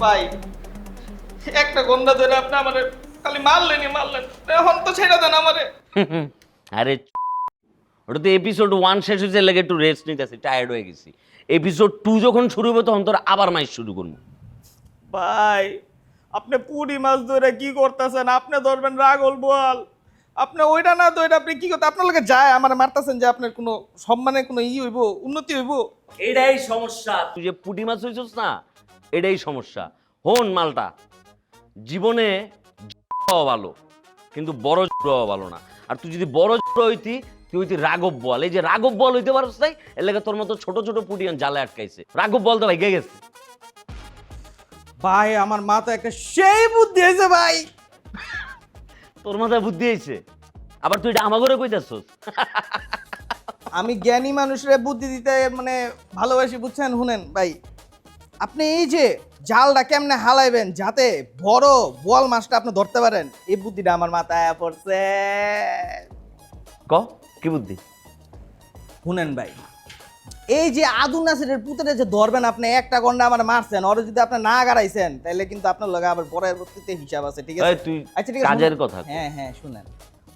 ভাই একটা গন্ডা ধরে আপনি আমারে খালি মারলেন এখন তো ছেড়ে দেন আমারে। আরে ওটা তো এপিসোড 1 শেষ হয়েছে, লেগে একটু রেস্ট নিতেছি, টায়ার্ড হয়ে গেছি। এপিসোড 2 যখন শুরু হবে তখন তোর আবার মাইশ শুরু করবো। ভাই আপনি পুরি মাছ ধরে কি করতেছেন? আপনি ধরবেন রাগল বোয়াল, আপনি ওইটা না ধরে আপনি কি করতে আপনার লগে যায় আমার মারতেছেন যে আপনার কোনো সম্মানে কোনো হইব, উন্নতি হইব? এটাই সমস্যা, তুই যে পুঁটি মাছ হয়েছিস না, এটাই সমস্যা। হন মালটা, জীবনে হওয়া ভালো কিন্তু বড় হওয়া ভালো না। আর তুই যদি বড় হইতি, তুই হইতি রাঘব বল। এই যে রাঘব বল হইতে পারছ নাই, এর লেগে তোর মতো ছোট ছোট পুটিয়ান জালে আটকাইছে। রাঘব বল তো ভাই গেছে। ভাই আমার মাথা একটা সেই বুদ্ধি হয়েছে ভাই। তোর মাথায় বুদ্ধি হয়েছে, আবার তুই এটা আমাগরে কইতাছস? আমি জ্ঞানী মানুষের বুদ্ধি দিতে মানে ভালোবাসি, বুঝছেন? শুনেন ভাই, আপনি এই যে জালটা কেমনে হালাইবেন যাতে বড় বোয়াল মাছটা আপনি ধরতে পারেন, এই বুদ্ধিটা আমার মাথায় পড়ছে। ক কি বুদ্ধি? শুনেন ভাই, এই যে আদুল নাসিরের পুত্রে যে ধরবেন আপনি, একটা গন্ডা আমার মারছেন, ওরে যদি আপনি না গাড়াইছেন তাহলে কিন্তু আপনার লগে আবার পরবর্তীতে হিসাব আছে, ঠিক আছে? তুই আচ্ছা ঠিক আছে, কাজের শুনেন। কথা কর। হ্যাঁ শুনেন,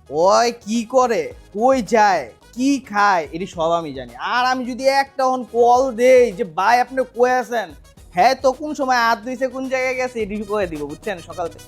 ওই কি করে, কই যায়, কি খায়, এটি সব আমি জানি। আর আমি যদি একটা কল দেই যে ভাই আপনি কই আছেন, হ্যাঁ তো কোন সময় হাত ধুইছে, কোন জায়গায় গেছে, এটি কয়ে দিব, বুঝছেন? সকাল থেকে